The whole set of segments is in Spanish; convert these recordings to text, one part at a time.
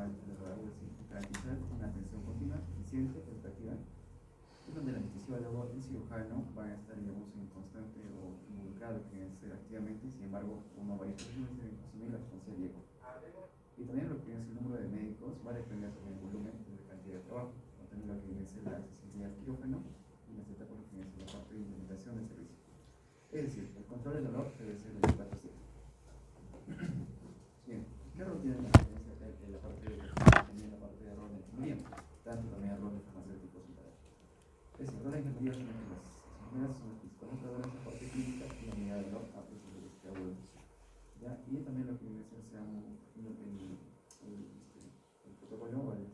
normal del dolor agudo, es decir, garantizar una atención continua, eficiente, educativa, y donde el anestesiólogo y el cirujano van a estar, digamos, en constante o involucrado que es activamente. Sin embargo, como varias personas deben asumir la responsabilidad. Y también lo que es el número de médicos va a depender también del volumen y de la cantidad de trabajo, o también lo que es la accesibilidad al quirófano y las etapas lo que es la parte de implementación del servicio. Es decir, el control del dolor debe ser el 24/7. Bien, ¿qué rol tiene la experiencia en la parte de también la parte de rol de ingeniería? Tanto también el rol de farmacéutico hospitalario. Es decir, el rol de ingeniería son las enfermeras son las principales en la parte clínica y la unidad de dolor a procesos de agudo. ¿Ya? Y también lo que viene a ser el protocolo o el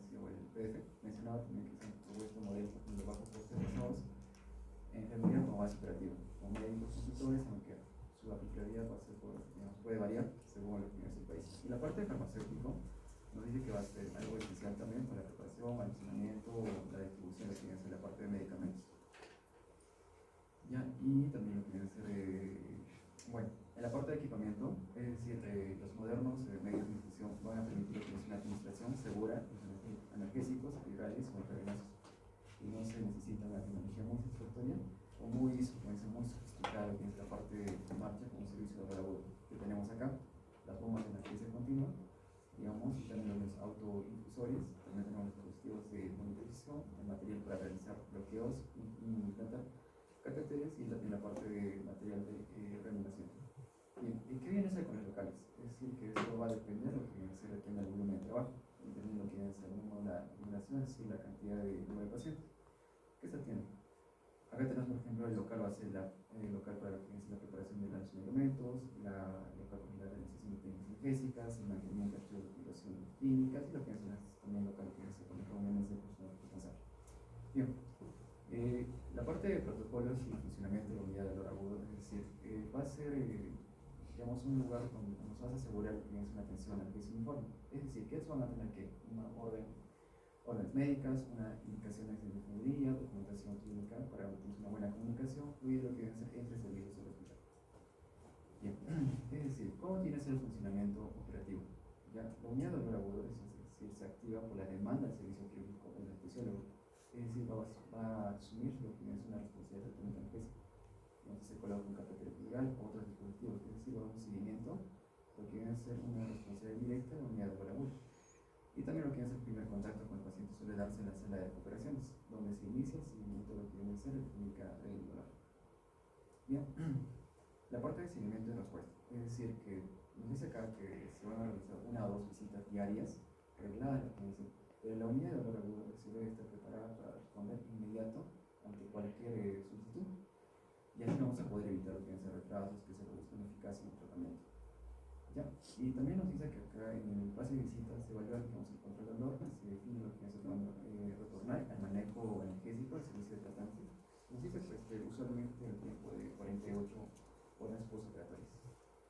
PDF mencionaba también que se han propuesto modelos de bajos costes basados en enfermería como base operativa, con médicos consultores, aunque su aplicabilidad va a ser puede variar según lo que es el país. Y la parte de farmacéutico nos dice que va a ser algo esencial también para la preparación, almacenamiento, la distribución de lo que viene a ser la parte de medicamentos. ¿Ya? Y también lo que viene a ser, bueno, en la parte de equipamiento, es decir, los modernos medios de infusión van a permitir una administración segura de analgésicos, epidurales o intravenosos. Y no se necesita una tecnología muy satisfactoria o muy sofisticada, que es la parte de marcha como servicio de agudo que tenemos acá, las bombas de anestesia continua, digamos, y también los autoinfusores, también tenemos los dispositivos de monitorización, el material para realizar bloqueos y implantar catéteres y también la parte de material de reanimación. Bien, ¿y qué viene a ser con los locales? Es decir, que esto va a depender de lo que se requiere del volumen de trabajo, dependiendo de lo que viene a ser la iluminación, es decir, la cantidad de número de pacientes. ¿Qué se tiene? Acá tenemos, por ejemplo, el local va a ser el local para lo que es la preparación de los alimentos, el local para la realización de técnicas energéticas, el mantenimiento de activos de operación clínicas y lo que es también local que es con las reuniones de personal responsable. Bien, la parte de protocolos y funcionamiento de la unidad de dolor agudo, es decir, va a ser, digamos, un lugar donde nos vas a asegurar que tienes una atención al que es uniforme. Es decir, que van a tener que órdenes médicas, indicaciones de enfermería, documentación clínica para una buena comunicación y lo que deben ser entre servicios del hospital. Bien, es decir, ¿cómo tiene que ser el funcionamiento operativo? ¿Ya? La unidad de dolor agudo se activa por la demanda del servicio quirúrgico del anestesiólogo. Es decir, va a asumir lo que es una responsabilidad de tratamiento analgésico. Entonces se coloca un catéter epidural o otros dispositivos, es decir, va a dar un seguimiento, lo que viene a ser una responsabilidad directa de la unidad de dolor agudo. Y también lo que es el primer contacto con el paciente suele darse en la sala de operaciones, donde se inicia el seguimiento de lo que viene a ser la clínica del dolor. Bien, la parte de seguimiento y respuesta, es decir, que nos dice acá que se van a realizar 1 o 2 visitas diarias regladas, pero la unidad de dolor agudo se debe estar preparada para responder inmediato ante cualquier solicitud, y así vamos a poder evitar lo que vienen a ser retrasos, que se reduzcan eficacia en el tratamiento. ¿Ya? Y también nos dice que acá en el pase de visita se evalúa el control del dolor, se define lo que es retornar al manejo analgésico, al servicio de tratante. Nos dice que usualmente el tiempo de 48 horas postoperatorias.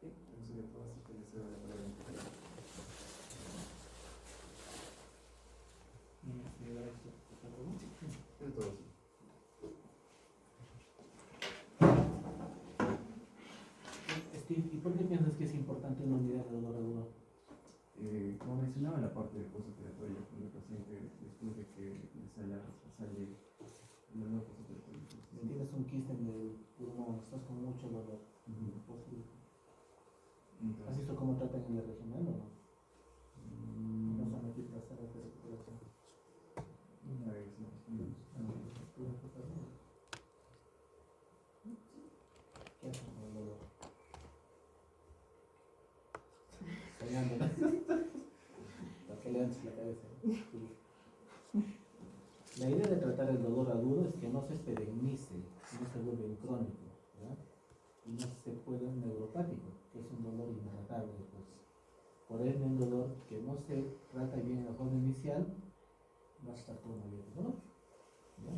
¿Sí? Eso sería todo, así que les cedo la palabra en este. Es todo. ¿Y por qué piensas que es importante una unidad de dolor agudo? Como mencionaba en la parte de postoperatoria, cuando el paciente después de que sale el dolor postoperatorio. Si tienes un quiste en el pulmón, estás con mucho dolor. ¿Has visto cómo tratan en la regional o no? No son aquí las salas de recuperación. Una vez, no. ¿Qué hacen con el dolor? Soñando. Para que levantes la cabeza. La idea de tratar el dolor agudo es que no se perenice, no se vuelve crónico, ¿verdad? Y no se puede neuropático, que es un dolor intratable. Pues. Por ende, un dolor que no se trata bien en la forma inicial, va a estar todo muy bien, ¿no? ¿Ya?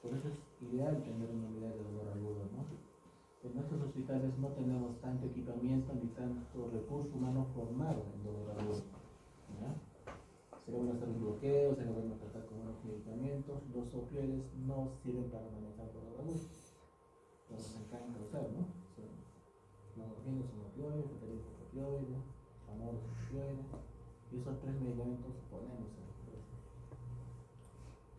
Por eso es ideal tener una unidad de dolor agudo, ¿no? En nuestros hospitales no tenemos tanto equipamiento ni tanto recurso humano formado en dolor agudo, ¿ya? Se van a hacer un bloqueo, se van a tratar con unos medicamentos, los opioides no sirven para manejar dolor agudo, pero nos encanta usar, ¿no? Los morfinos son opioides, el opioide, amor es opioide, Y esos 3 medicamentos ponemos en el precio.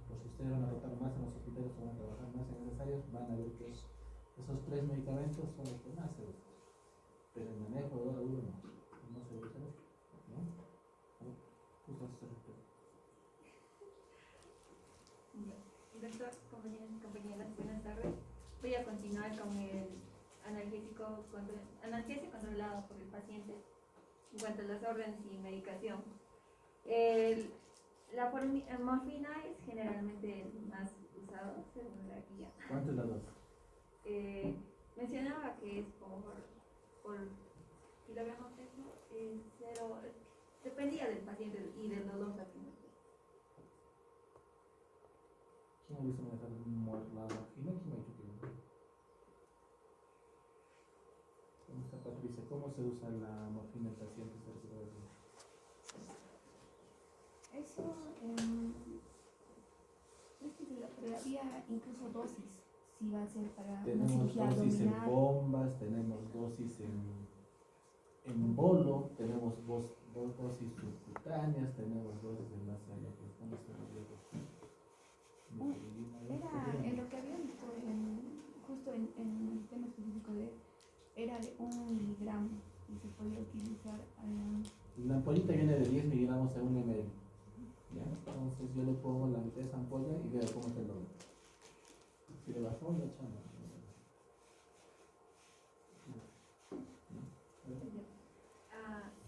Pues si ustedes van a rotar más en los hospitales o van a trabajar más en esas áreas, van a ver que esos 3 medicamentos son los que más se usan. Pero el manejo de hora uno no se usa, ¿no? Justo a eso se refiere. Doctor, compañeros y compañeras, buenas tardes. Voy a continuar con el analgésico controlado por el paciente en cuanto a las órdenes y medicación. La morfina es generalmente el más usado según la guía. ¿Cuánto es la dosis? Mencionaba que es por kilogramo peso, cero, dependía del paciente y del dolor también. ¿Quién ha visto manejar la morfina? ¿Quién me ha dicho que no? ¿Cómo está Patricia? ¿Cómo se usa la morfina en pacientes de cirrosis? Eso, pero había incluso dosis, si va a ser para una Tenemos cirugía dosis en abdominal. bombas, tenemos dosis en bolo, tenemos dosis subcutáneas, tenemos dosis en masa de la que estamos Era en lo que habían visto, justo en el tema específico era de 1 miligramo y se podía utilizar. La ampollita viene de 10 miligramos a 1 ml. ¿Ya? Entonces yo le pongo la mitad de esa ampolla y veo cómo está el dolor. Si le bajó, le echamos.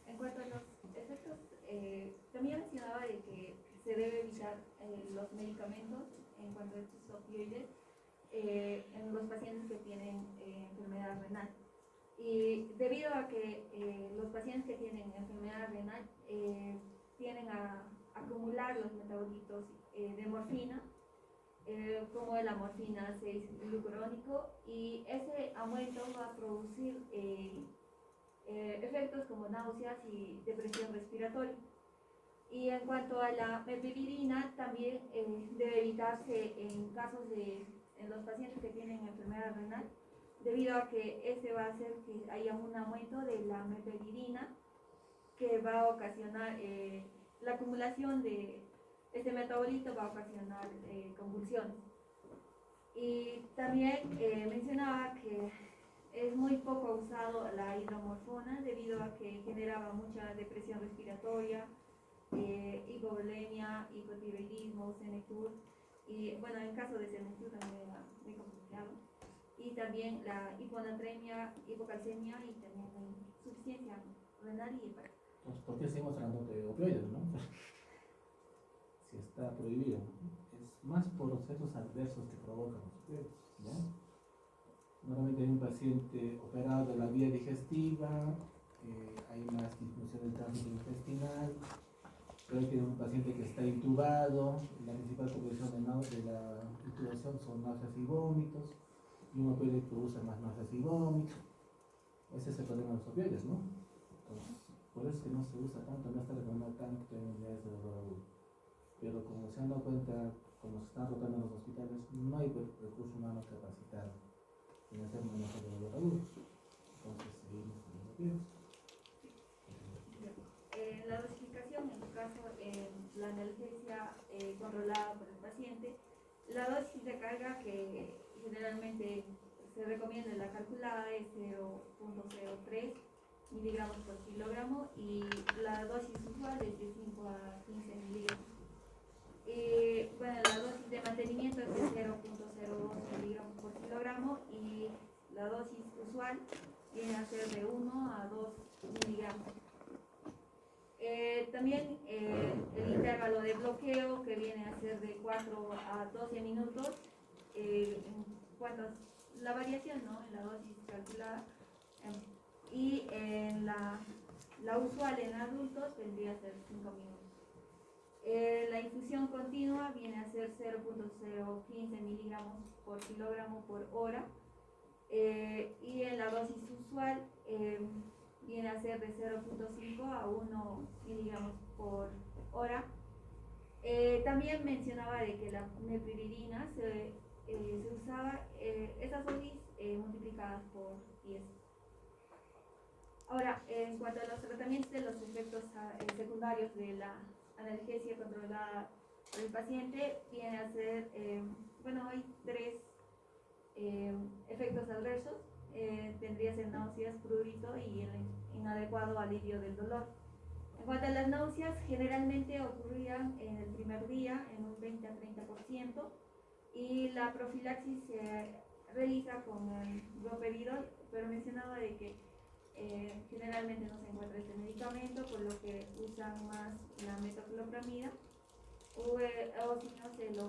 En cuanto a los efectos, también mencionaba de que se debe evitar los medicamentos en cuanto a estos opioides en los pacientes que tienen enfermedad renal. Y debido a que los pacientes que tienen enfermedad renal tienden a acumular los metabolitos de morfina, como la morfina 6-glucurónico, y ese aumento va a producir efectos como náuseas y depresión respiratoria. Y en cuanto a la mepiridina, también debe evitarse en los pacientes que tienen enfermedad renal, debido a que este va a hacer que haya un aumento de la mepiridina, que va a ocasionar la acumulación de este metabolito, va a ocasionar convulsiones. Y también mencionaba que es muy poco usado la hidromorfona debido a que generaba mucha depresión respiratoria, hipovolemia, hipotiroidismo, senectur, y bueno, en caso de senectur también era muy complicado, y también la hiponatremia, hipocalcemia y también la insuficiencia renal y hepática. Entonces, ¿por qué seguimos hablando de opioides, no? Si está prohibido. Es más por los efectos adversos que provocan los opioides, ¿ya? Normalmente hay un paciente operado de la vía digestiva, hay más disminución del tránsito intestinal, pero hay un paciente que está intubado, la principal complicación de la intubación son náuseas y vómitos, y un opioide produce más náuseas y vómitos. Ese es el problema de los opioides, ¿no? Entonces, por eso es que no se usa tanto, no está recomendado tanto en unidades de dolor agudo. Pero como se han dado cuenta, como se están rotando en los hospitales, no hay recurso humano capacitado en hacer manejo de dolor agudo. Entonces, seguimos con los opioides. La dosificación, en su caso, la analgesia controlada por el paciente, la dosis de carga que generalmente se recomienda en la calculada es 0.03 miligramos por kilogramo, y la dosis usual es de 5 a 15 miligramos. Bueno, la dosis de mantenimiento es de 0.02 miligramos por kilogramo, y la dosis usual viene a ser de 1 a 2 miligramos. También el intervalo de bloqueo, que viene a ser de 4 a 12 minutos, en cuanto a la variación, ¿no?, en la dosis calculada, y en la usual en adultos vendría a ser 5 minutos. La infusión continua viene a ser 0.015 miligramos por kilogramo por hora, y en la dosis usual viene a ser de 0.5 a 1 miligramos por hora. También mencionaba de que la mepiridina se usaba esas dosis multiplicadas por 10. Ahora, en cuanto a los tratamientos de los efectos secundarios de la analgesia controlada por el paciente, viene a ser, bueno, hay tres efectos adversos. Tendría que ser náuseas, prurito y el inadecuado alivio del dolor. En cuanto a las náuseas, generalmente ocurrían en el primer día en un 20 a 30%, y la profilaxis se realiza con el droperidol, pero mencionaba de que generalmente no se encuentra este medicamento, por lo que usan más la metoclopramida o si no el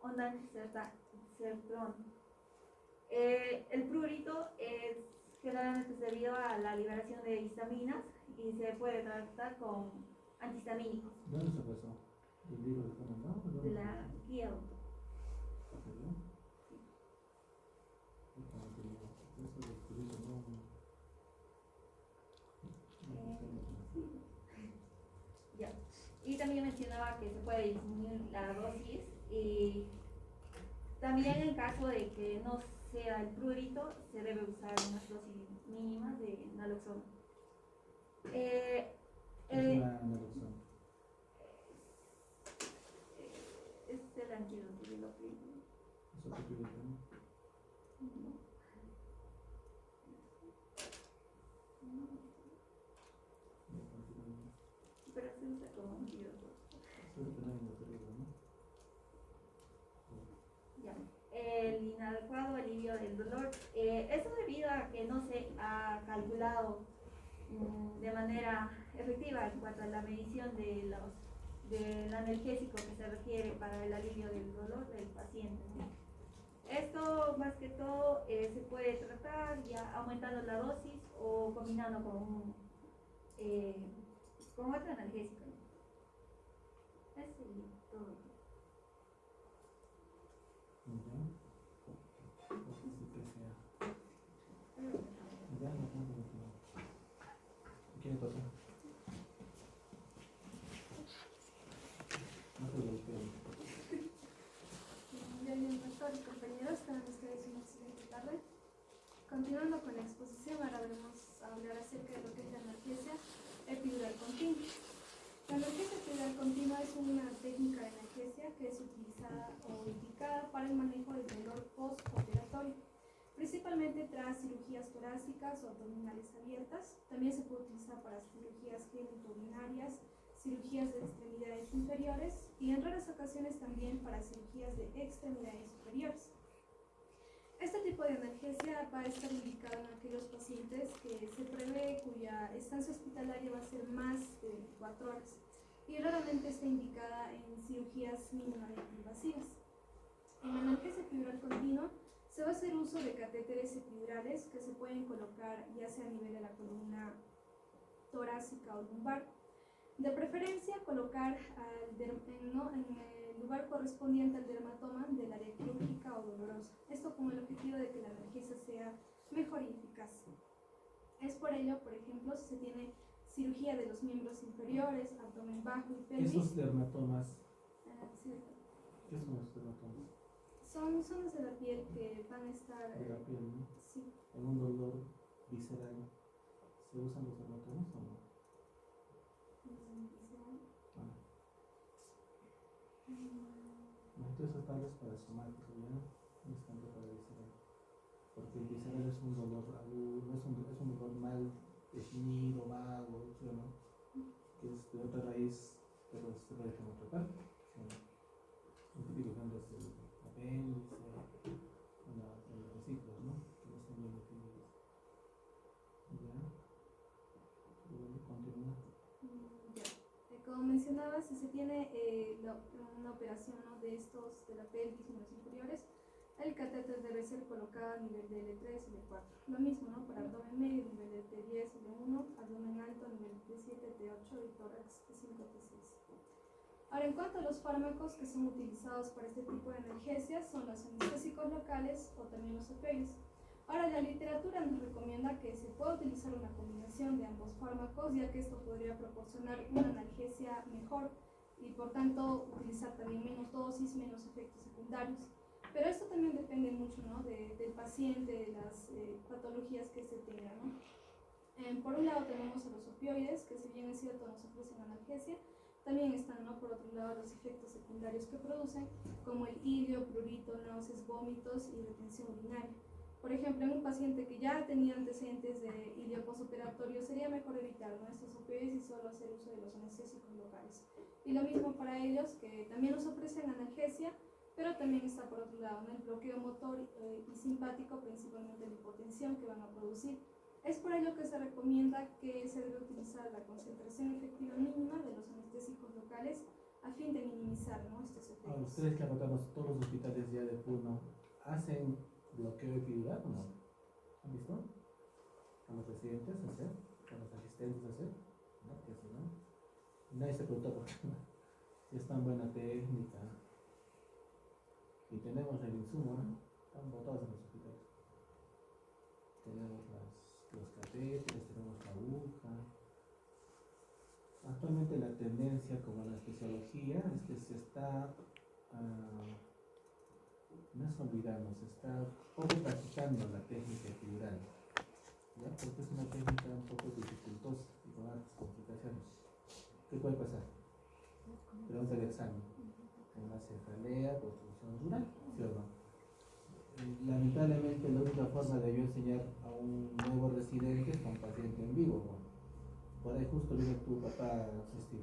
ondansetron. El prurito es generalmente debido a la liberación de histaminas y se puede tratar con antihistamínicos. ¿Dónde se pasó? ¿El libro de Juan Andao? De la guía. Ya. Y también mencionaba que se puede disminuir la dosis, y también en caso de que no sea el prurito, se debe usar unas dosis mínimas de naloxona. ¿Qué es una naloxona? Es el antídoto de lo que... ¿Eso qué quiere decir? Pero se usa como antídoto. Ya. El inadecuado alivio del dolor. Esto debido a que no se ha calculado de manera efectiva en cuanto a la medición del analgésico que se requiere para el alivio del dolor del paciente, ¿no? Esto más que todo se puede tratar ya aumentando la dosis o combinando con otro analgésico, ¿no? Es todo. ¿Qué pasó? No te lo espero. Bienvenidos a todos, compañeros. Esperamos que tengan una excelente tarde. Continuando con la exposición, ahora vamos a hablar acerca de lo que es la analgesia epidural continua. La analgesia epidural continua es una técnica de analgesia que es utilizada o indicada para el manejo del dolor postoperatorio, principalmente tras cirugías torácicas o abdominales abiertas. También se puede utilizar para cirugías genitourinarias, cirugías de extremidades inferiores y en raras ocasiones también para cirugías de extremidades superiores. Este tipo de analgesia va a estar indicado en aquellos pacientes que se prevé cuya estancia hospitalaria va a ser más de 24 horas y raramente está indicada en cirugías mínimamente invasivas. En la analgesia epidural continua se va a hacer uso de catéteres epidurales que se pueden colocar ya sea a nivel de la columna torácica o lumbar. De preferencia colocar en el lugar correspondiente al dermatoma del área quirúrgica o dolorosa. Esto con el objetivo de que la analgesia sea mejor y eficaz. Es por ello, por ejemplo, si se tiene cirugía de los miembros inferiores, abdomen bajo y pelvis. Esos dermatomas, Sí, ¿qué son los dermatomas? son zonas de la piel que van a estar... De la piel, ¿no? Sí. En un dolor visceral, ¿se usan los dermatomas o no? Entonces tal vez para somático ya no es tanto para visceral, porque el visceral es un dolor agudo, es un dolor mal definido, vago, ¿sí o no? Que es de otra raíz, pero se puede dejar en otra parte, ¿sí o no? Un típico ejemplo es el apéndice, los vesículos, ¿no? Que no están bien definidos. ¿Ya? ¿Y dónde continúa? Como mencionaba, si se tiene una operación, ¿no?, de la pelvis y los inferiores, el catéter debe ser colocado a nivel de L3 y L4. Lo mismo, ¿no?, para abdomen medio, nivel de T10 y L1, abdomen alto, nivel de T7, T8 y tórax T5, T6. Ahora, en cuanto a los fármacos que son utilizados para este tipo de analgesias, son los anestésicos locales o también los opioides. Ahora, la literatura nos recomienda que se pueda utilizar una combinación de ambos fármacos, ya que esto podría proporcionar una analgesia mejor y por tanto utilizar también menos dosis, menos efectos secundarios. Pero esto también depende mucho, ¿no?, del paciente, de las patologías que se tengan, ¿no? Por un lado tenemos a los opioides, que si bien es cierto nos ofrecen analgesia, también están, ¿no?, por otro lado los efectos secundarios que producen, como el ilio, prurito, náuseas, vómitos y retención urinaria. Por ejemplo, en un paciente que ya tenía antecedentes de ilio postoperatorio, sería mejor evitar, ¿no?, estos opioides y solo hacer uso de los anestésicos locales. Y lo mismo para ellos, que también nos ofrecen analgesia, pero también está por otro lado, ¿no?, el bloqueo motor y simpático, principalmente la hipotensión que van a producir. Es por ello que se recomienda que se debe utilizar la concentración efectiva mínima de los anestésicos locales a fin de minimizar, ¿no?, estos efectos. Ahora, ustedes que rotamos todos los hospitales ya de Puno, ¿hacen bloqueo epidural o no? ¿Han visto? ¿A los residentes hacer? ¿A los asistentes hacer? No, que si no. Nadie se pregunta por qué. Si es tan buena técnica y tenemos el insumo, ¿no? Están botados en los hospitales. Tenemos los catéteres, tenemos la aguja. Actualmente la tendencia, como en la especiología, es que se está, no es olvidando, se está poco practicando la técnica epidural, ¿ya? Porque es una técnica un poco dificultosa y con altas complicaciones. ¿Qué puede pasar? Pregunta del examen. Una cefalea, construcción rural, ¿sí o no? Lamentablemente la única forma de yo enseñar a un nuevo residente es con paciente en vivo, ¿no? Por ahí justo viene tu papá a asistir.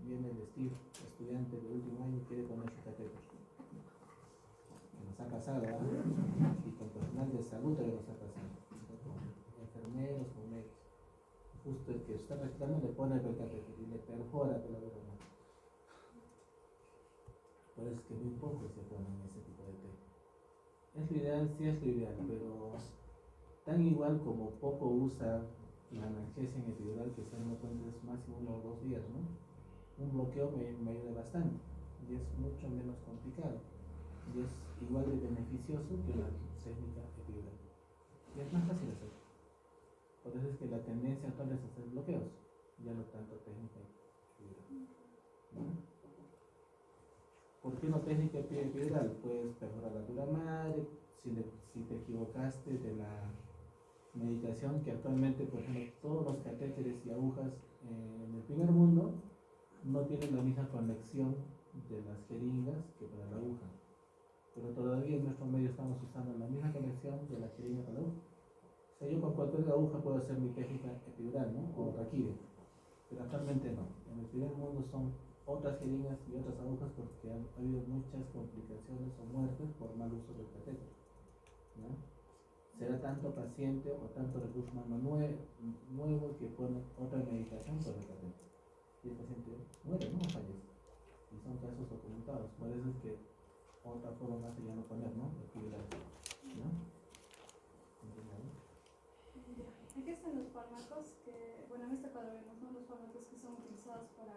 Viene el estudiante de último año y quiere poner su catéter. Que nos ha pasado, ¿eh? Y con personal de salud también nos ha pasado. Con enfermeros, con médicos. Justo el que está recitando le pone el catéter y le perfora por la boca. Por eso es que muy pocos se ponen ese tipo de té. Es lo ideal, sí es lo ideal, pero tan igual como poco usa la analgesia en epidural, que se me cuenta es máximo 1 o 2 días, ¿no? Un bloqueo me ayuda bastante y es mucho menos complicado y es igual de beneficioso que la técnica epidural y es más fácil hacer. Por eso es que la tendencia actual es hacer bloqueos, ya no tanto técnica epidural, ¿no? ¿Por qué no técnica epidural? Puedes perforar la dura madre, si te equivocaste de la medicación, que actualmente, por ejemplo, todos los catéteres y agujas en el primer mundo no tienen la misma conexión de las jeringas que para la aguja, pero todavía en nuestro medio estamos usando la misma conexión de la jeringa para la aguja. O sea, yo con cualquier aguja puedo hacer mi técnica epidural, ¿no? O raquide, pero actualmente no. En el primer mundo son otras jeringas y otras agujas porque ha habido muchas complicaciones o muertes por mal uso del catéter, ¿no? Será tanto paciente o tanto recurso humano nuevo que pone otra medicación por el catéter y el paciente muere, no fallece, y son casos documentados. Por eso es que otra forma sería no poner, ¿no? Epidural, ¿no? Aquí están los fármacos que, bueno, en este cuadro vemos, ¿no?, los fármacos que son utilizados para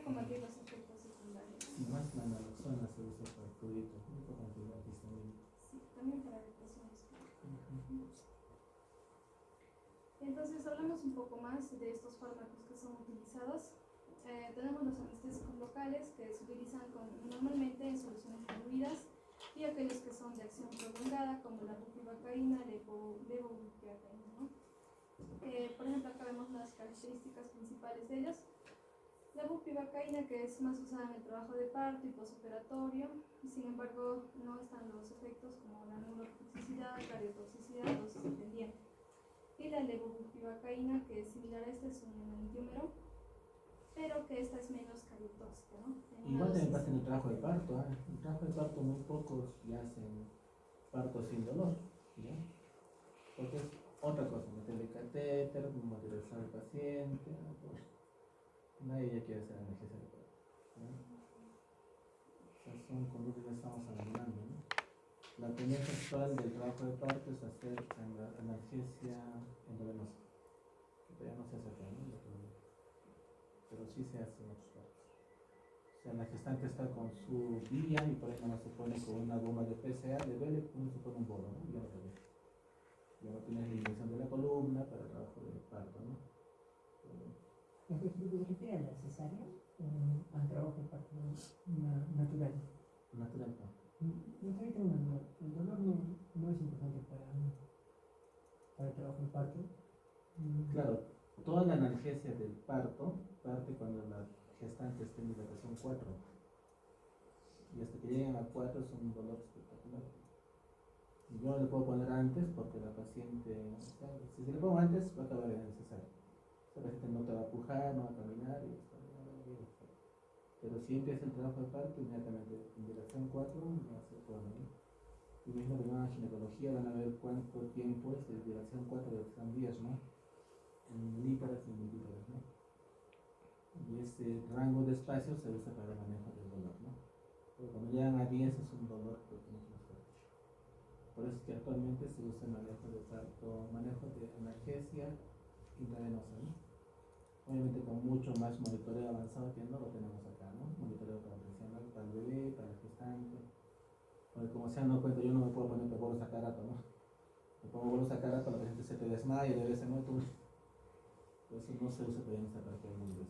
combatir los efectos secundarios. Y más la naloxona se usa para el prurito, un poco antihistamínico. Sí, también para depresiones. Entonces hablamos un poco más de estos fármacos que son utilizados. Tenemos los anestésicos locales que se utilizan normalmente en soluciones diluidas y aquellos que son de acción prolongada como la bupivacaína, levobupivacaína, ¿no? Por ejemplo, acá vemos las características principales de ellos. La bupivacaína, que es más usada en el trabajo de parto y postoperatorio, sin embargo no están los efectos como la neurotoxicidad, cardiotoxicidad, dosis dependiente. Y la levobupivacaína, que es similar a esta, es un enantiómero, pero que esta es menos cardiotóxica, ¿no? Igual también pasa en el trabajo de parto, ¿eh? En el trabajo de parto muy pocos ya hacen parto sin dolor, ¿ya? Porque es otra cosa, meterle catéter, motivación al paciente, ¿no? Pues, nadie ya quiere hacer analgesia de parto, ¿no? O sea, son conductas que estamos abandonando, ¿no? La tendencia actual del trabajo de parto es hacer analgesia endovenosa, que todavía no se hace acá, ¿no? Pero sí se hace en otros partos. O sea, la gestante está con su vía y por ahí nomás se pone con una goma de PCA, de duele, uno se pone un bolo, ¿no? Ya no te deja. Ya no tienes la inyección de la columna para el trabajo de parto, ¿no? ¿Se refiere a la cesárea o al trabajo de parto natural? Natural, ¿no? Ahorita el dolor no es importante para el trabajo de parto, la gestante esté en dilatación 4. Y hasta que lleguen a 4 es un dolor espectacular. Y yo no le puedo poner antes porque la paciente, o sea, si se le pongo antes va a acabar en el cesárea. La paciente no te va a pujar, no va a caminar y está bien. Pero si empieza el trabajo de parto, inmediatamente en dilatación 4 no se puede venir. Y mismo que van a ginecología van a ver cuánto tiempo es de dilatación 4 de que son días, ¿no? En milíparas y milíparas, ¿no? Y ese rango de espacio se usa para el manejo del dolor, ¿no? Pero cuando llegan a 10 es un dolor que tiene más fuerte. Por eso es que actualmente se usa el manejo de parto, manejo de analgesia intravenosa, ¿no? Obviamente con mucho más monitoreo avanzado que no lo tenemos acá, ¿no? Monitoreo para presión para el bebé, para el gestante. Porque como se han dado cuenta, yo no me puedo poner bolos a cada rato, ¿no? Me pongo bolos a cada rato, la paciente se te desmaya, el bebé se muere, por eso no se usa todavía en esta parte del mundo.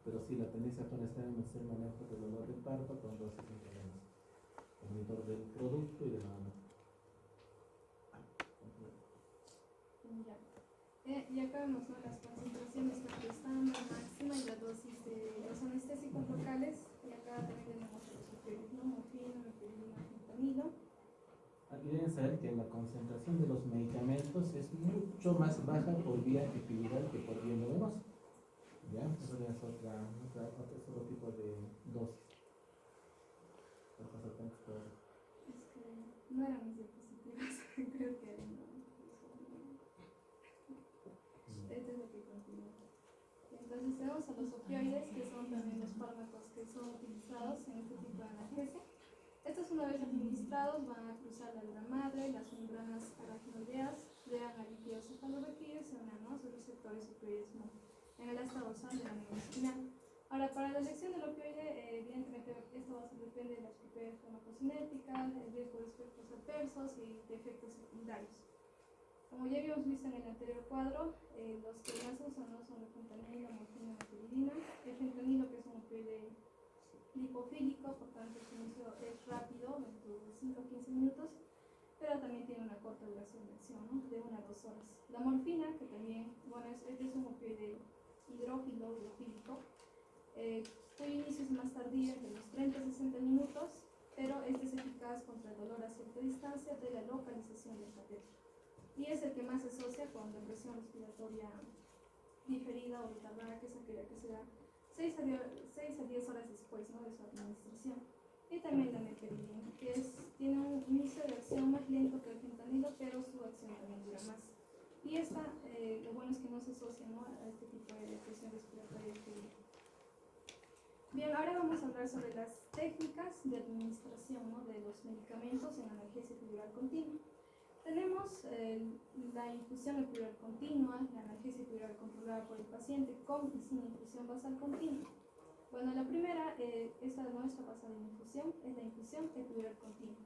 Pero sí, la tendencia actual está en hacer manejo del dolor del parto con dosis intravenosa. El monitor del producto y de la mano. Ya acabamos, ¿no? Las concentraciones que están la máxima y la dosis de los anestésicos locales. Y acá también tenemos los opioides, ¿no? Morfina, metilina, fentanilo. Aquí deben saber que la concentración de los medicamentos es mucho más baja por vía epidural que por vía endovenosa. ¿Ya? Eso ya es otro tipo de dosis. Es que no eran mis diapositivas, creo que no. Este es lo que continúa. Entonces tenemos a los opioides, que son también los fármacos que son utilizados en este tipo de analgesia. Estos, una vez administrados, van a cruzar la alveolar madre, las membranas aracnoideas, llegan al líquido cefalorraquídeo y se unen a sus receptores opioides en el asta dorsal de la médula espinal. Ahora, para la elección del opioide, evidentemente esto depende de las propiedades farmacocinéticas, el riesgo de efectos adversos y de efectos secundarios. Como ya habíamos visto en el anterior cuadro, los que más se usan no son el fentanilo, morfina, metilidina. El fentanilo, que es un opioide lipofílico, por tanto su inicio es rápido, dentro de 5 a 15 minutos, pero también tiene una corta duración de acción, ¿no? De 1 a 2 horas. La morfina, que también, bueno, este es un opioide hidrófilo, hidrofílico, cuyo inicio es más tardío, de los 30 a 60 minutos, pero este es eficaz contra el dolor a cierta distancia de la localización del catéter. Y es el que más se asocia con depresión respiratoria diferida o retardada, que es aquella que se da 6 a 10 horas después, ¿no? De su administración. Y también la meperidina, que tiene un inicio de acción más lento que el fentanilo, pero su acción también dura más. Y esta, lo bueno es que no se asocia, ¿no? A este tipo de depresión respiratoria diferida. Bien, ahora vamos a hablar sobre las técnicas de administración, ¿no? De los medicamentos en analgesia epidural continua. Tenemos la infusión epidural continua, la analgesia epidural controlada por el paciente con y sin infusión basal continua. Bueno, la primera, esta no está basada en infusión, es la infusión epidural continua.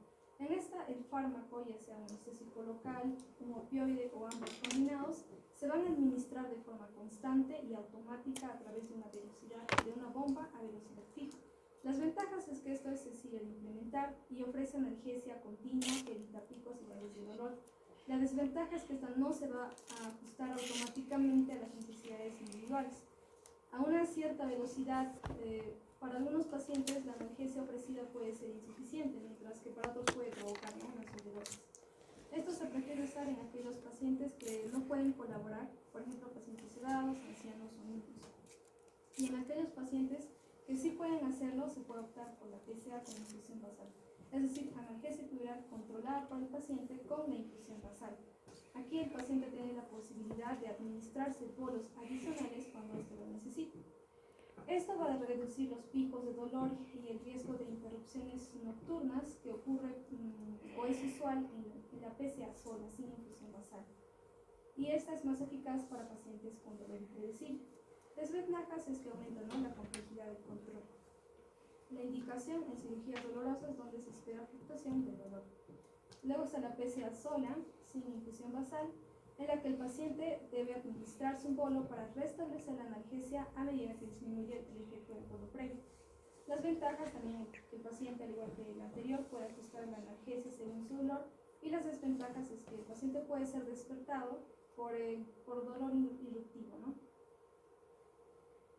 En esta, el fármaco, ya sea un anestésico local, un opioide o ambos combinados, se van a administrar de forma constante y automática a través de una bomba a velocidad fija. Las ventajas es que esto es sencillo de implementar y ofrece analgesia continua que evita picos y valles de dolor. La desventaja es que esta no se va a ajustar automáticamente a las necesidades individuales. A una cierta velocidad, para algunos pacientes la analgesia ofrecida puede ser insuficiente, mientras que para otros puede provocar una sobredosis. Esto se prefiere usar en aquellos pacientes que no pueden colaborar, por ejemplo, pacientes sedados, ancianos o niños. Y en aquellos pacientes que sí pueden hacerlo, se puede optar por la PCA con infusión basal, es decir, analgesia epidural controlada por el paciente con la infusión basal. Aquí el paciente tiene la posibilidad de administrarse bolos adicionales cuando éste lo necesite. Esto va a reducir los picos de dolor y el riesgo de interrupciones nocturnas que ocurre o es usual en la PCA sola, sin infusión basal. Y esta es más eficaz para pacientes con dolor impredecible. Desventajas es que aumenta, ¿no?, la complejidad del control. La indicación en cirugías dolorosas donde se espera fluctuación del dolor. Luego está la PCA sola, sin infusión basal, en la que el paciente debe administrarse un bolo para restablecer la analgesia a medida que disminuye el efecto del bolo previo. Las ventajas también es que el paciente, al igual que el anterior, puede ajustar la analgesia según su dolor, y las desventajas es que el paciente puede ser despertado por dolor irruptivo, ¿no?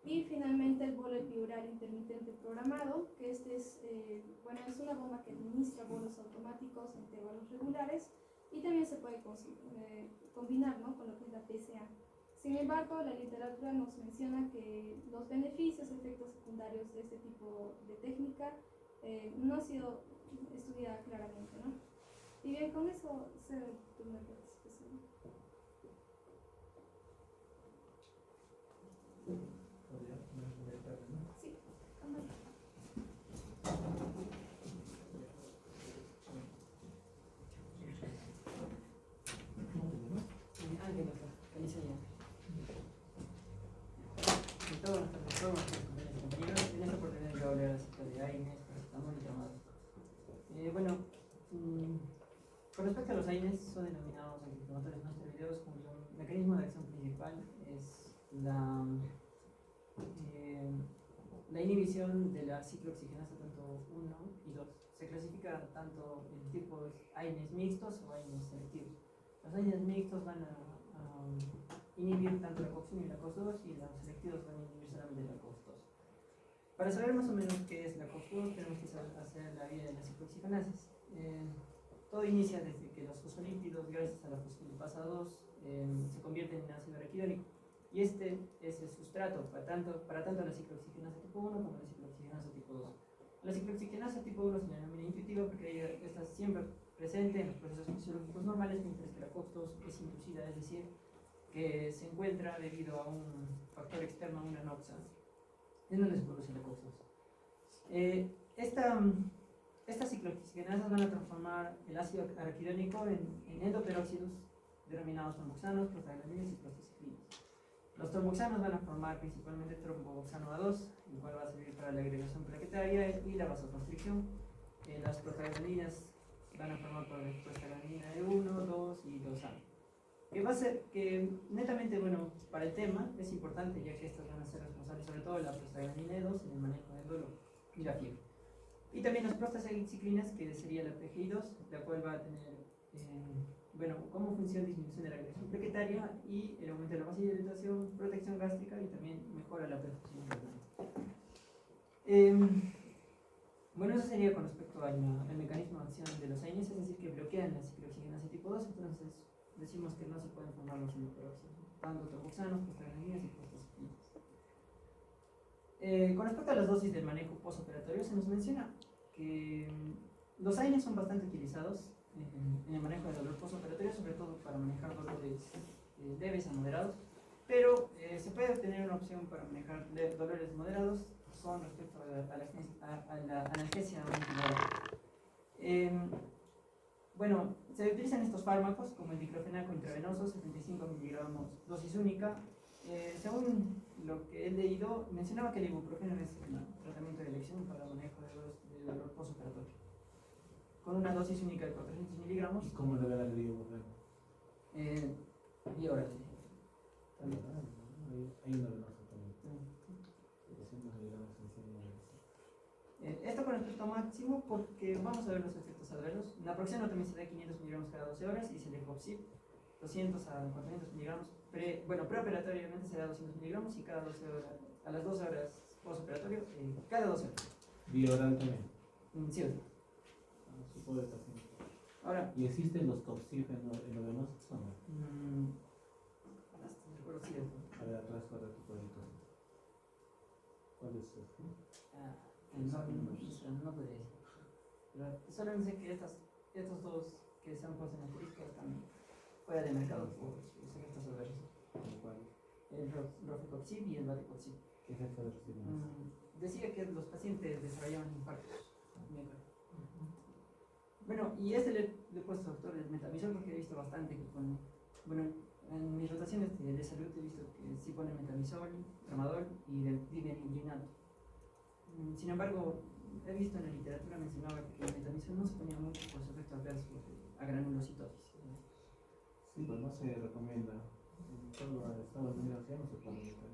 Y finalmente el bolo epidural intermitente programado, que este es, es una bomba que administra bolos automáticos en intervalos regulares y también se puede combinar, ¿no?, con lo que es la PSA. Sin embargo, la literatura nos menciona que los beneficios, efectos secundarios de este tipo de técnica no ha sido estudiada claramente, ¿no? Y bien, con eso se termina la participación. Sí, compañeros, en esta oportunidad yo voy a hablar acerca de AINES, paracetamol y llamados. Con respecto a los AINES, son denominados antiinflamatorios no esteroideos, cuyo mecanismo de acción principal es la inhibición de la ciclooxigenasa tanto 1 y 2. Se clasifica tanto el tipo AINES mixtos o AINES selectivos. Los AINES mixtos van a inhibir tanto la COX-1 y la COX-2, y los selectivos van a inhibir solamente la COX-2. Para saber más o menos qué es la COX-2, tenemos que hacer la vía de las ciclooxigenases. Todo inicia desde que los fosfolípidos, gracias a la fosfolipasa 2, se convierten en ácido araquidónico. Y este es el sustrato para tanto la ciclooxigenasa tipo 1 como la ciclooxigenasa tipo 2. La ciclooxigenasa tipo 1 se le denomina intuitiva porque ella está siempre presente en los procesos fisiológicos normales, mientras que la COX-2 es inducida, es decir, que se encuentra debido a un factor externo, a una noxa, en donde se produce la COX-2. Estas ciclooxigenasas van a transformar el ácido araquidónico en endoperóxidos denominados tromboxanos, prostaglandinas y prostaciclinas. Los tromboxanos van a formar principalmente tromboxano A2, el cual va a servir para la agregación plaquetaria y la vasoconstricción. Las prostaglandinas van a formar prostaglandina E1, 2 y 2A. Que va a ser que netamente, para el tema es importante, ya que estas van a ser responsables sobre todo de la prostaglandina E2 en el manejo del dolor y la fiebre. Y también las prostaciclinas, que sería la PGI2, la cual va a tener como función disminución de la agresión plaquetaria y el aumento de la vasodilatación, protección gástrica y también mejora la perfusión renal. Eso sería con respecto al mecanismo de acción de los AINES, es decir, que bloquean la ciclooxigenasa tipo 2, entonces decimos que no se pueden formar los endoperóxidos, tanto tromboxanos, prostaglandinas y prostaciclinas. Con respecto a las dosis del manejo postoperatorio, se nos menciona que los AINES son bastante utilizados en el manejo del dolor postoperatorio, sobre todo para manejar dolores leves a moderados, pero se puede obtener una opción para manejar dolores moderados con respecto a la analgesia antiviral. Se utilizan estos fármacos como el diclofenaco intravenoso, 75 miligramos dosis única. Según lo que he leído, mencionaba que el ibuprofeno es el tratamiento de elección para el manejo de dolor postoperatorio, con una dosis única de 400 miligramos. ¿Y cómo le da el ibuprofeno? Y ahora hay una venosa también. 200 miligramos esto con respecto máximo, porque vamos a ver los efectos adversos. Naproxeno también se da 500 miligramos cada 12 horas y Celecoxib 200 a 400 miligramos. Preoperatoriamente se da 200 miligramos y cada 12 horas, a las 12 horas postoperatorio, cada 12 horas. ¿Bioral también? Sí. Supongo que así. Ahora, ¿y existen los Coxib endovenosos o no? Hasta me recuerdo, sí. A ver, atrás para tu cuadrito. ¿Cuál es este? No podría decir. Pero solo sé que estos dos que se han puesto en asterisco están fuera de mercado por sus efectos adversos. ¿Cuál? El Rofecoxib y el Varecoxib. ¿Qué efecto tienen? Decía que los pacientes desarrollaban infartos. Y le he puesto, doctor, el metamizol, porque he visto bastante que pone. En mis rotaciones de salud he visto que sí pone metamizol, tramadol y dibenilinato. Sin embargo, he visto en la literatura mencionaba que el metamizol no se ponía mucho por su efecto adverso a granulocitosis. Sí, pues no se recomienda. En todo el Estados Unidos ya no se pone metamizol.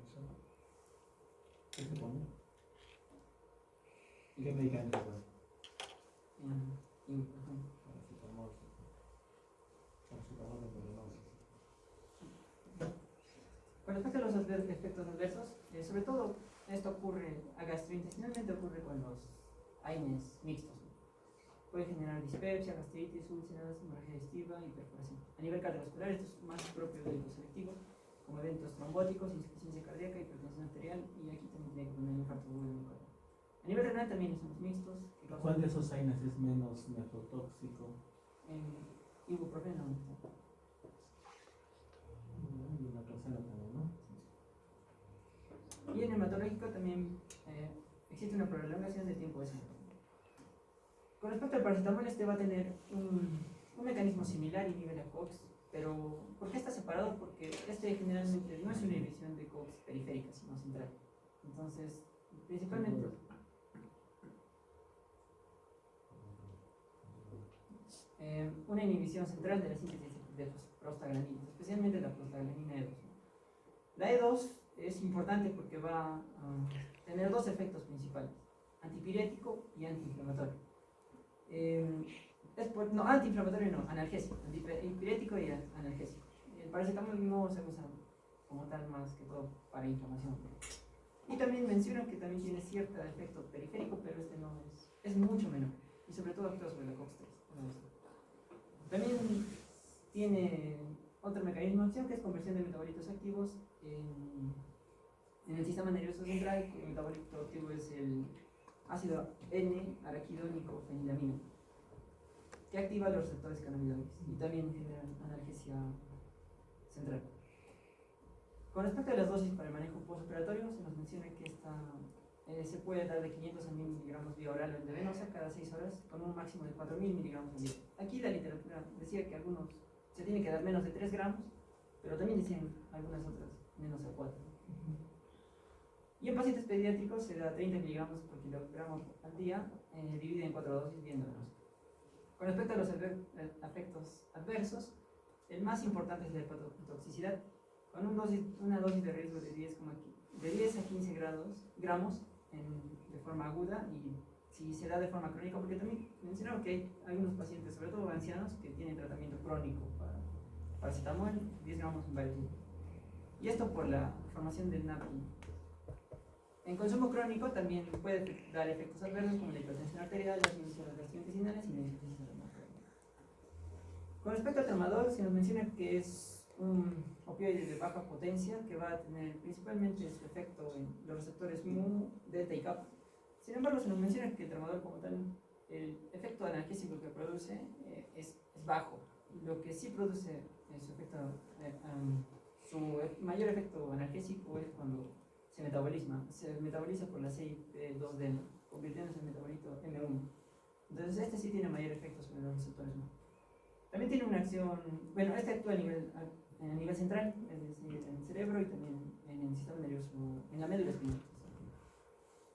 ¿Qué se pone? ¿Qué medicamento se pone? Paracetamol. Paracetamol endovenoso. Con respecto a los efectos adversos, sobre todo esto ocurre, gastrointestinalmente ocurre con los AINES mixtos. Puede generar dispepsia, gastritis, úlceras, hemorragia digestiva y perforación. A nivel cardiovascular, esto es más propio del selectivo, como eventos trombóticos, insuficiencia cardíaca, hipertensión arterial, y aquí también tiene que poner infarto agudo de miocardio. A nivel renal también son los mixtos. ¿Cuál de esos AINES es menos nefotóxico? Ibuprofeno. Y la tercera también, ¿no? Y en hematológico también existe una prolongación de tiempo de síntoma. Con respecto al paracetamol, este va a tener un mecanismo similar y nivel a COX, pero ¿por qué está separado? Porque este generalmente no es una inhibición de COX periférica, sino central. Entonces, principalmente... una inhibición central de la síntesis de prostaglandinas, especialmente la prostaglandina E2. La E2 es importante porque va a tener dos efectos principales, antipirético y antiinflamatorio. Antiinflamatorio no, analgésico, antipirético y analgésico. El paracetamol no se usa como tal más que todo para inflamación. Y también mencionan que también tiene cierto efecto periférico, pero este no es mucho menor, y sobre todo actúa sobre la COX-3. También tiene otro mecanismo de acción que es conversión de metabolitos activos en el sistema nervioso central. El metabolito activo es el ácido N-araquidónico fenilamino, que activa los receptores cannabinoides y también genera analgesia central. Con respecto a las dosis para el manejo postoperatorio, se nos menciona que esta se puede dar de 500 a 1000 miligramos vía oral o endovenosa cada 6 horas con un máximo de 4000 miligramos al día. Aquí la literatura decía que algunos se tiene que dar menos de 3 gramos, pero también decían algunas otras menos a 4. Y en pacientes pediátricos se da 30 miligramos por kilogramo al día, dividida en 4 dosis vía endovenosa. Con respecto a los efectos adversos, el más importante es la hepatotoxicidad, con una dosis de riesgo de 10 a 15 gramos de forma aguda, y si se da de forma crónica, porque también mencionaron que hay algunos pacientes, sobre todo ancianos, que tienen tratamiento crónico para paracetamol, 10 gramos en varios días. Y esto por la formación del NAPI. En consumo crónico también puede dar efectos adversos como la hipertensión arterial, las úlceras gastrointestinales y la insuficiencia renal. Con respecto al tramadol, se nos menciona que es un opioide de baja potencia que va a tener principalmente su efecto en los receptores mu, delta y kappa. Sin embargo, se nos menciona que el tramadol como tal, el efecto analgésico que produce es bajo. Lo que sí produce su mayor efecto analgésico es cuando se metaboliza por la CYP2D, convirtiéndose en metabolito M1. Entonces este sí tiene mayor efecto sobre los receptores mu. También tiene una acción, bueno, este actúa a nivel central, es decir, en el cerebro y también en el sistema nervioso, en la médula espinal,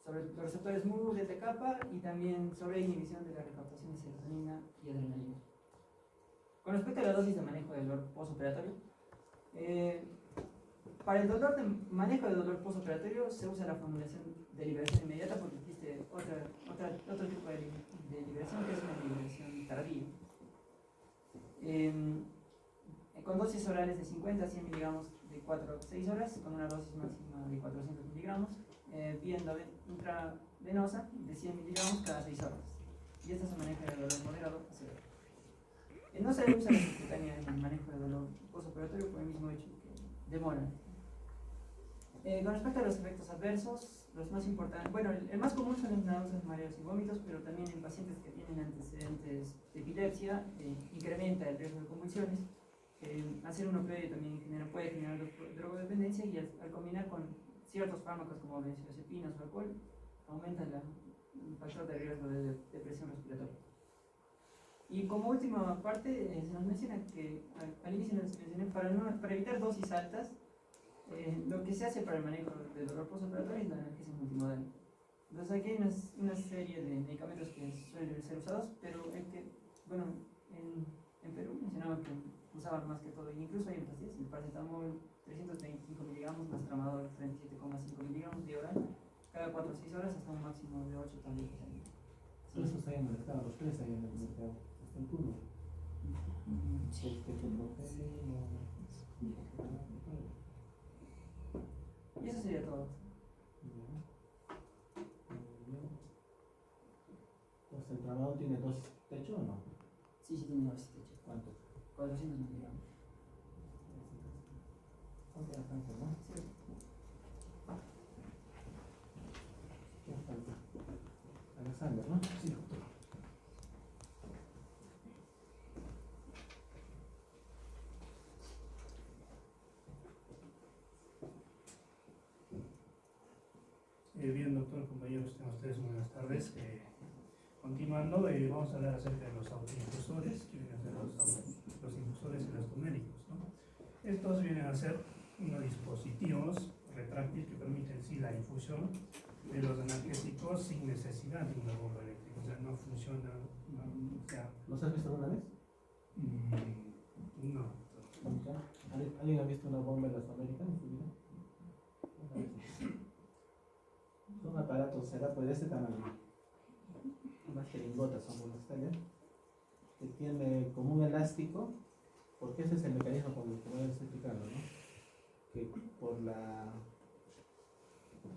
sobre los receptores mu, delta, kappa, y también sobre la inhibición de la recaptación de serotonina y adrenalina. Con respecto a la dosis de manejo del dolor postoperatorio, para el manejo del dolor postoperatorio se usa la formulación de liberación inmediata, porque existe otro tipo de liberación, que es una liberación tardía. Con dosis orales de 50 a 100 miligramos de 4 a 6 horas, con una dosis máxima de 400 miligramos, vía intravenosa de 100 miligramos cada 6 horas. Y esta se maneja de dolor moderado a severo. No se usa la subcutánea en el manejo de dolor postoperatorio por el mismo hecho que demora. Con respecto a los efectos adversos, los más importantes, bueno, el más común son las náuseas, mareos y vómitos, pero también en pacientes que tienen antecedentes de epilepsia incrementa el riesgo de convulsiones. Hacer un opioide también puede generar drogodependencia, y al combinar con ciertos fármacos como benzodiazepinas o alcohol, aumenta el factor de riesgo de depresión respiratoria. Y como última parte, se nos menciona que al inicio nos mencioné, para evitar dosis altas, lo que se hace para el manejo del dolor postoperatorio es la analgesia multimodal. Entonces aquí hay una serie de medicamentos que suelen ser usados, pero bueno, en Perú mencionaban que usaban más que todo, y incluso hay en pastillas, el paracetamol 325 miligramos más tramadol 37,5 miligramos de oral cada 4 o 6 horas hasta un máximo de 8 tabletas al día. Eso está en el mercado, los tres ahí en el mercado. Está en turno. Sí. Y eso sería todo. sea, el tramadol tiene dos techos o no. Sí, sí, tiene dosis de hecho. ¿Cuánto? 400 miligramos. Bastante, ¿no? Sí. Bastante. Alexander, ¿no? Sí. Bien, doctor, compañeros, tengan ustedes buenas tardes. Continuando, vamos a hablar acerca de los autoinfusores, que vienen a ser los infusores elastoméricos, ¿no? Estos vienen a ser unos dispositivos retráctiles que permiten sí la infusión de los analgésicos sin necesidad de una bomba eléctrica, o sea, no funciona, o sea, ¿Los has visto alguna vez? no. ¿Nunca? ¿Alguien ha visto una bomba elastomérica en su vida? Una vez. Son aparatos, será pues de este tamaño. Unas jeringotas son unas tallas que tiene como un elástico, porque ese es el mecanismo con el que voy a estar explicando, ¿no? Que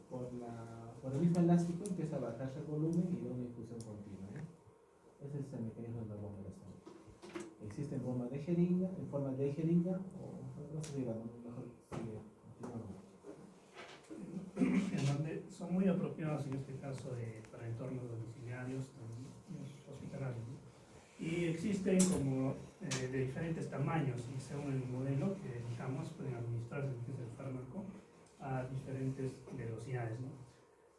por el mismo elástico empieza a bajarse el volumen y da una infusión continua, ¿no? Ese es el mecanismo de la bomba elastómica. Existen bombas de jeringa, en forma de jeringa, o no sé si mejor sigue continuando. En donde son muy apropiados en este caso para entornos domiciliarios, hospitalarios, ¿no? Y existen como de diferentes tamaños y según el modelo que elijamos pueden administrarse lo que es el fármaco a diferentes velocidades, ¿no?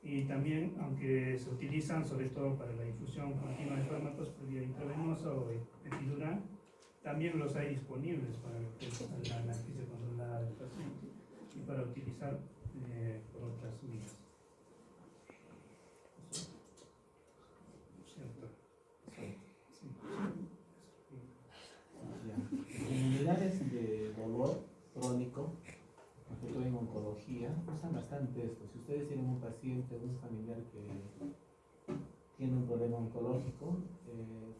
Y también, aunque se utilizan sobre todo para la infusión continua de fármacos por vía intravenosa o epidural, también los hay disponibles para lo que es la anestesia controlada del paciente y para utilizar por otras vías. ¿Cierto? Sí. En unidades de dolor crónico, sobre todo en oncología, usan bastante esto. Si ustedes tienen un paciente, un familiar que tiene un problema oncológico,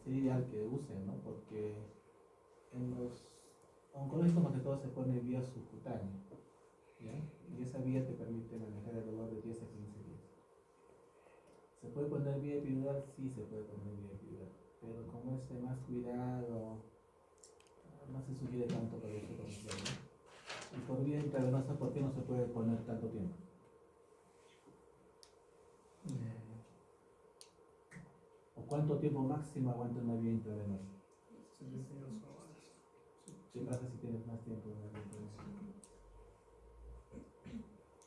sería ideal que usen, ¿no? Porque en los oncológicos más que todo se pone vía subcutánea, ¿ya? Y esa vía te permite manejar el dolor de 10 a 15 días. ¿Se puede poner vía epidural? Sí, se puede poner vía epidural, pero como es de más cuidado, no se sugiere tanto para este control, ¿no? Y por vía intravenosa, ¿por qué no se puede poner tanto tiempo? ¿O cuánto tiempo máximo aguanta una vía intravenosa? 72 horas. ¿Qué pasa si tienes más tiempo en una vía intravenosa?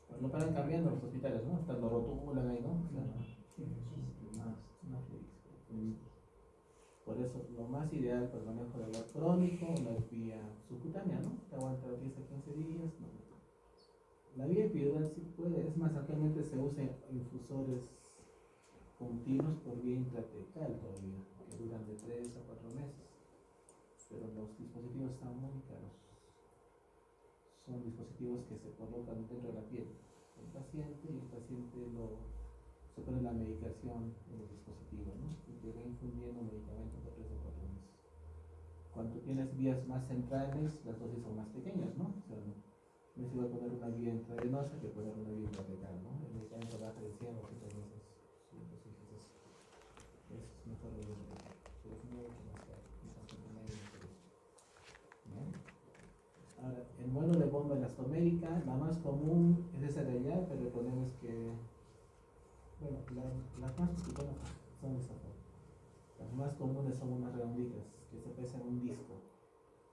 Pues lo paran cambiando en los hospitales, ¿no? Hasta lo rotulan ahí, ¿no? Por eso, lo más ideal para el manejo del dolor crónico, una vía subcutánea, ¿no? Que aguanta 10 a 15 días, ¿no? La vía epidural sí puede, es más, actualmente se usan infusores continuos por vía intratecal todavía, que duran de 3 a 4 meses, pero los dispositivos están muy caros. Son dispositivos que se colocan dentro de la piel del paciente y el paciente se pone la medicación en el dispositivo, ¿no? Y te va infundiendo medicamento por 3 o 4 meses. Cuando tienes vías más centrales, las dosis son más pequeñas, ¿no? O sea, no se va a poner una vía intravenosa que poner una vía intratecal, ¿no? El medicamento baja de 100 o 200 meses. Entonces, es mejor la vía intratecal, pero es mucho más caro. Entonces, no hay interés, ¿no? Ahora, el modelo de bomba elastomérica, la más común es esa de allá, pero el problema es que, bueno, las más comunes son de esta forma. Las más comunes son unas redonditas que se pesan en un disco,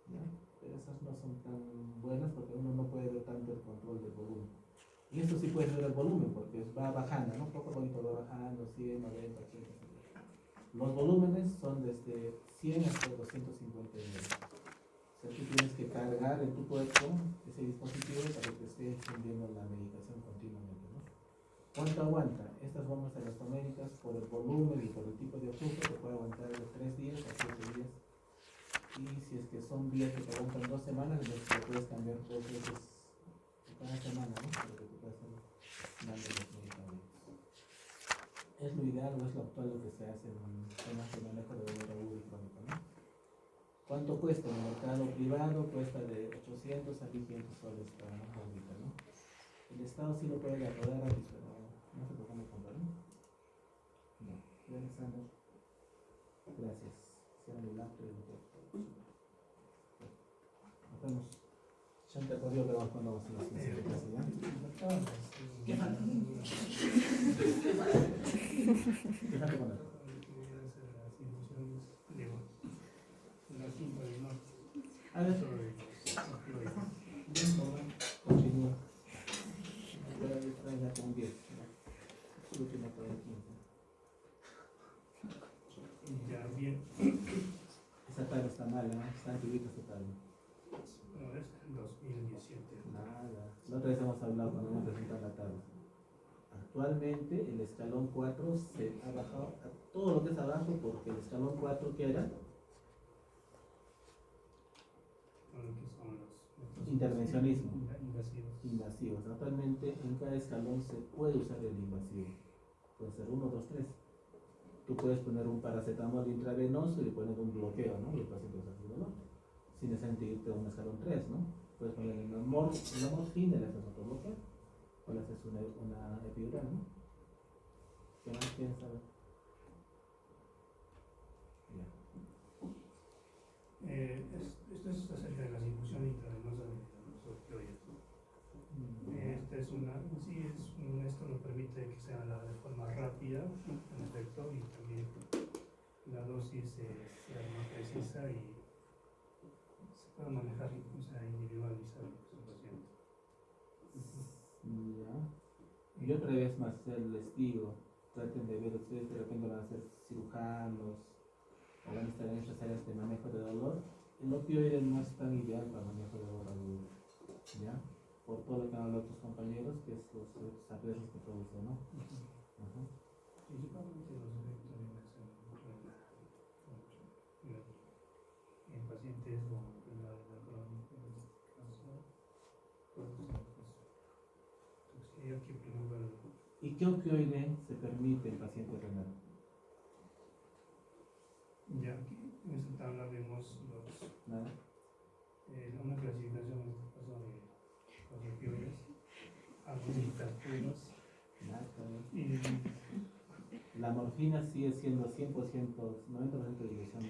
¿no? Pero esas no son tan buenas porque uno no puede ver tanto el control del volumen. Y esto sí puedes ver el volumen porque va bajando, ¿no? Poco a poquito va bajando, 100, 90, 80. Los volúmenes son desde 100 hasta 250 ml. O sea, tú tienes que cargar en tu cuerpo ese dispositivo para que esté extendiendo la medicación continuamente, ¿no? ¿Cuánto aguanta? Estas bombas elastoméricas, por el volumen y por el tipo de azúcar, te puede aguantar de 3 días a 7 días. Y si es que son días que te aguantan 2 semanas, entonces te puedes cambiar 2 veces cada semana, ¿no? Para que te puedas ir dando los medicamentos. Es lo ideal o es lo actual lo que se hace en temas de manejo de dolor agudo y crónico, ¿no? ¿Cuánto cuesta? En el mercado privado cuesta de 800 a 1500 soles cada bombita, ¿no? El Estado sí lo puede apoderar gratis, pero no se puede comprar, ¿no? No. ¿Alexander? 3 de nos vemos. Ya te acuerdo que vamos cuando vamos a la siguiente clase, ¿ya? ¿Qué falta? ¿Qué falta poner? A ver, bien, continúa. Trae ya con 10. Su última para el 15. Ya, bien. Esa tabla está mala, ¿no? Está antiguita esa tabla. No, es 2017. Nada. La otra vez hemos hablado cuando hemos presentado la tabla. Actualmente el escalón 4 se ha bajado a todo lo que es abajo porque el escalón 4 que era intervencionismo. Invasivos. Actualmente en cada escalón se puede usar el invasivo. Puede ser 1, 2, 3. Tú puedes poner un paracetamol intravenoso y poner un bloqueo, ¿no? Y el paciente va a sentir dolor. Sin necesidad de irte a un escalón 3, ¿no? Puedes poner una morfina y le haces otro bloqueo. O le haces una epidural, ¿no? ¿Qué más quieres saber? Ya. Esto es acerca de la difusión intravenosa de los opioides. Esto nos permite que sea de forma rápida, en efecto, y también la dosis sea más precisa y se pueda manejar, o sea, individualizar el paciente. Ya. Y otra vez más el estilo. Traten de ver ustedes que de repente van a ser cirujanos o van a estar en estas áreas de manejo de dolor. El opioide no es tan ideal para manejo de dolor agudo, ¿ya? Por todo lo que han hablado tus compañeros, que es los adversos que produce, ¿no? Ajá. Principalmente los efectos en pacientes con enfermedad crónica, ¿Y qué opioide se permite en paciente renal? ya aquí en esta tabla vemos ¿Nada? una clasificación en este caso de los opioides, agonistas puros. Nada. Y La morfina sigue siendo 100%, 90% de dirección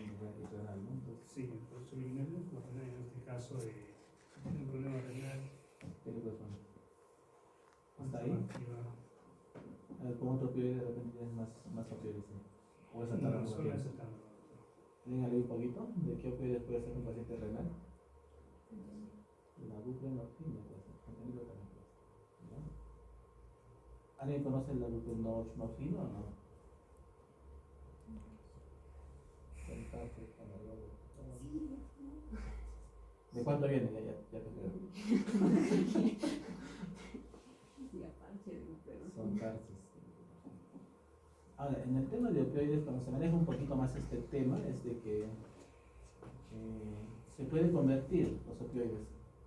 renal, ¿no? Entonces, sí, por su en este caso tiene un problema renal. ¿qué le puedes poner? ¿Hasta ahí? Con otro opioide de repente tienes más opioides, ¿sí? ¿O esa tabla? No, solo esa tabla. Dígale un poquito de qué opioides puede ser un paciente renal. La buprenorfina puede ser, contenido también puede ser, ¿no? ¿Alguien conoce la buprenorfina o no? ¿De cuánto viene? Ya te creo. Son parches. Ahora, en el tema de opioides, cuando se maneja un poquito más este tema, es de que se puede convertir los opioides,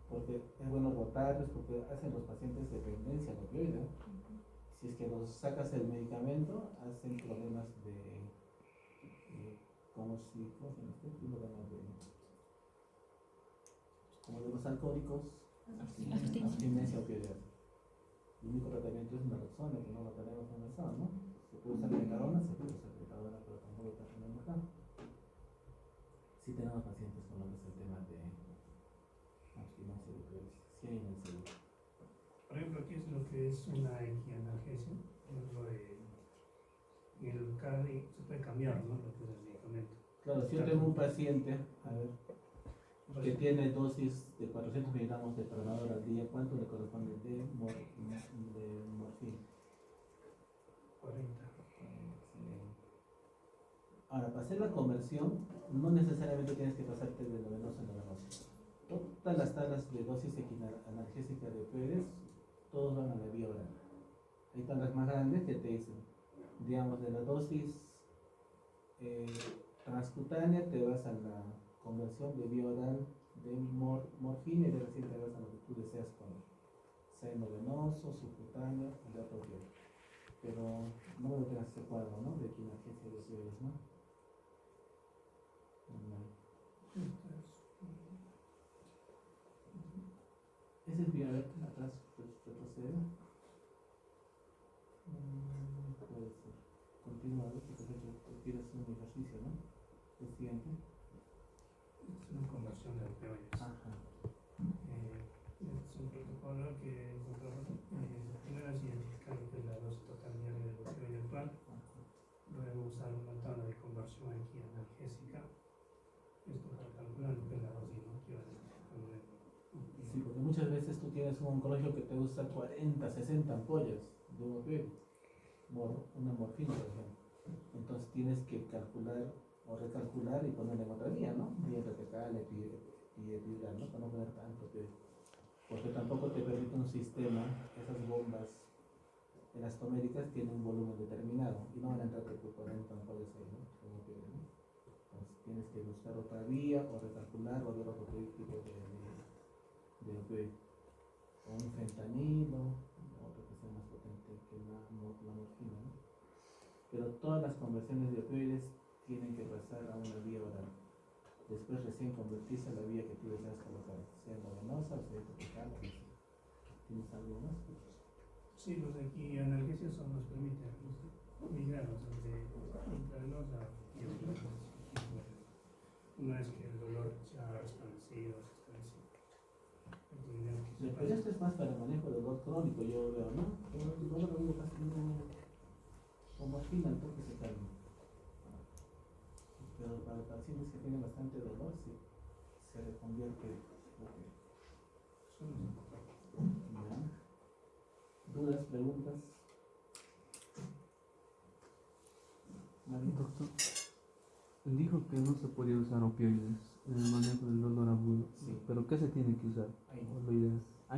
porque es bueno botarlos, porque hacen los pacientes dependencia al opioide. Si es que los sacas el medicamento, hacen problemas de como de los alcohólicos, abstinencia opioidea. El único tratamiento es naloxona, que no lo tenemos en el mercado, ¿no? Se puede usar metadona, pero tampoco está en el mercado. Sí tenemos pacientes con lo que es el tema de abstinencia de opioides, sí hay en el seguro. Por ejemplo, aquí es lo que es una equianalgesia, en el CADI se puede cambiar, ¿no? Lo que es el medicamento. Claro, si yo tengo un paciente, a ver, que tiene dosis de 400 miligramos de tramadol al día, ¿cuánto le corresponde de morfina? 40. Ahora, para hacer la conversión, no necesariamente tienes que pasarte de novenoso a novenoso. Todas las tablas de dosis analgésica de opioides, todos van a la vía oral. Hay tablas más grandes que te dicen, digamos, de la dosis transcutánea te vas a la conversión de vía oral de morfina y de recién te vas a lo que tú deseas poner, sea novenoso, subcutáneo o de otro opioide. Pero no lo tengas ese cuadro, ¿no? De equianalgesia de opioides, ¿no? Ese es vía oral, atrás retrocede. Puede ser. Continúa, porque tienes un ejercicio, ¿no? El siguiente. opioides. Ajá. Es un protocolo que primero es identificar lo que es la dosis total diaria del opioide actual, luego usar una tabla de conversión aquí analgésica, esto para calcular lo que es la dosis, ¿no? Sí, porque muchas veces tú tienes un oncológico que te usa 40, 60 ampollas de un opioide, una morfina, por ejemplo. Entonces tienes que calcular o recalcular y ponerle en otra vía, ¿no? Vía repetal y epidural, ¿no? Para no poner tanto opioide. Porque tampoco te permite un sistema, esas bombas elastoméricas tienen un volumen determinado y no van a entrar por 40 ampollas ahí, ¿no? Como opioide, ¿no? Entonces tienes que buscar otra vía o recalcular o ver otro tipo de opioide. O un fentanilo, otro que sea más potente que la morfina, ¿no? Pero todas las conversiones de opioides tienen que pasar a una vía oral. Después recién convertirse a la vía que tú deseas colocar, sea endovenosa o sea topical. ¿Tienes algo más? Sí, los de aquí analgésicos nos permiten migrar de intravenosa a intravenosa. Una vez que el dolor se ha restablecido, Pero esto es más para el manejo del dolor crónico, yo veo, ¿no? El dolor agudo casi no, como al final porque se calma. Pero para los pacientes que tienen bastante dolor, sí, se reconvierte. ¿Ya? ¿Dudas, preguntas? Doctor, dijo que no se podía usar opioides en el manejo del dolor agudo. Sí. ¿Pero qué se tiene que usar? Ahí ¿O lo ideal? y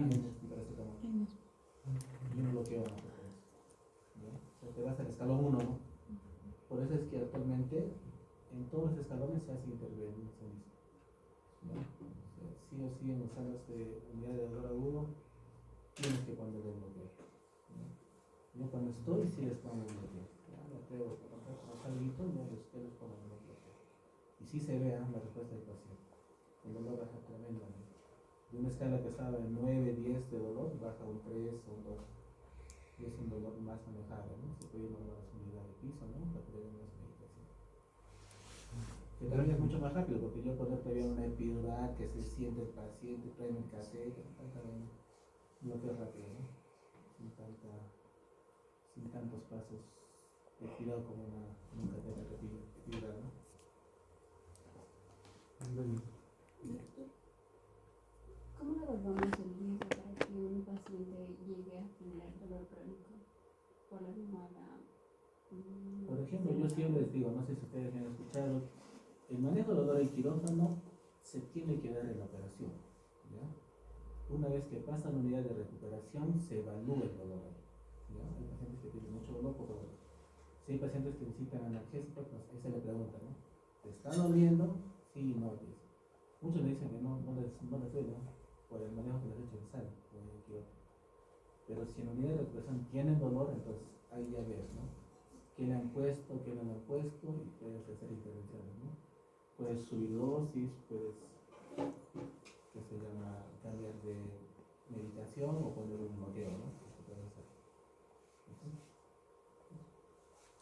un bloqueo no te puedes. O sea, te vas al escalón 1, ¿no? Por eso es que actualmente en todos los escalones se hace intervencionismo. ¿No? Sí o sí en las salas de unidad de dolor agudo tienes que ponerle un bloqueo. ¿No? Yo cuando estoy sí les pongo un bloqueo. Ya me atrevo a trabajar con los amiguitos, ya les pongo un bloqueo. Y sí se vea la respuesta del paciente. El dolor baja tremendamente. De una escala que estaba en 9, 10 de dolor, baja un 3 o un 2. Y es un dolor más manejable, ¿no? Se puede ir a una unidad de piso, ¿no? Para tener más medicación. Que también es mucho más rápido, porque yo poner todavía una epidural que se siente el paciente, trae el cassette, lo que es rápido, ¿no? Sin tantos pasos de girado como una cadena epidural, ¿no? Doctor, ¿cómo evaluamos el riesgo para que un paciente llegue a tener dolor crónico por la almohada? Por ejemplo, yo siempre les digo, no sé si ustedes me han escuchado, el manejo del dolor en quirófano se tiene que dar en la operación, ¿ya? Una vez que pasa la unidad de recuperación, se evalúa el dolor, ¿ya? Hay pacientes que tienen mucho dolor, poco dolor. Si hay pacientes que necesitan analgésicos, pues ahí se le pregunta, ¿no? ¿Te está doliendo? Sí, no, dice. Muchos me dicen que no les duele, ¿no? Por el manejo que les he hecho en sala o en el quirófano. Pero si en la unidad de recuperación tienen dolor, entonces ahí ya ves, ¿no? ¿Qué le han puesto, qué no le han puesto? Y puedes hacer intervenciones, ¿no? Puedes subir dosis, puedes, que se llama, cambiar de medicación o poner un bloqueo, ¿no? Se puede hacer.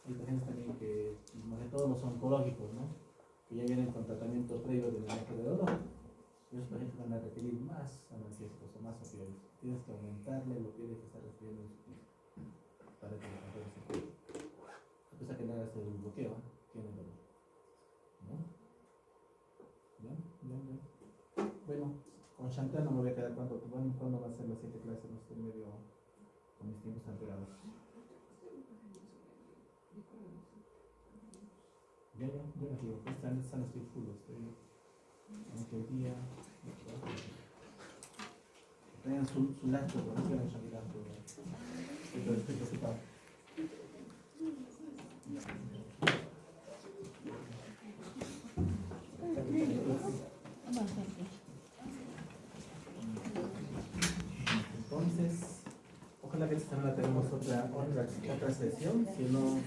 Hay pacientes también que, más que todos los oncológicos, ¿no? Que ya vienen con tratamiento previo de manejo de dolor. Esos pacientes van a requerir más analgésicos o más opioides. Tienes que aumentarle el opioide que está recibiendo en su piso para que le controle ese cuello. A pesar que le hagas el bloqueo, tiene dolor. ¿No? Bien. Bueno, con Chantal no me voy a quedar cuando va a ser la siguiente clase, no estoy medio con mis tiempos alterados. Ya, digo, están estoy full, aunque el día tengan su laptop, pero no quieran salir tanto, pero estoy preocupado. Entonces, ojalá que esta semana tenemos otra sesión, si no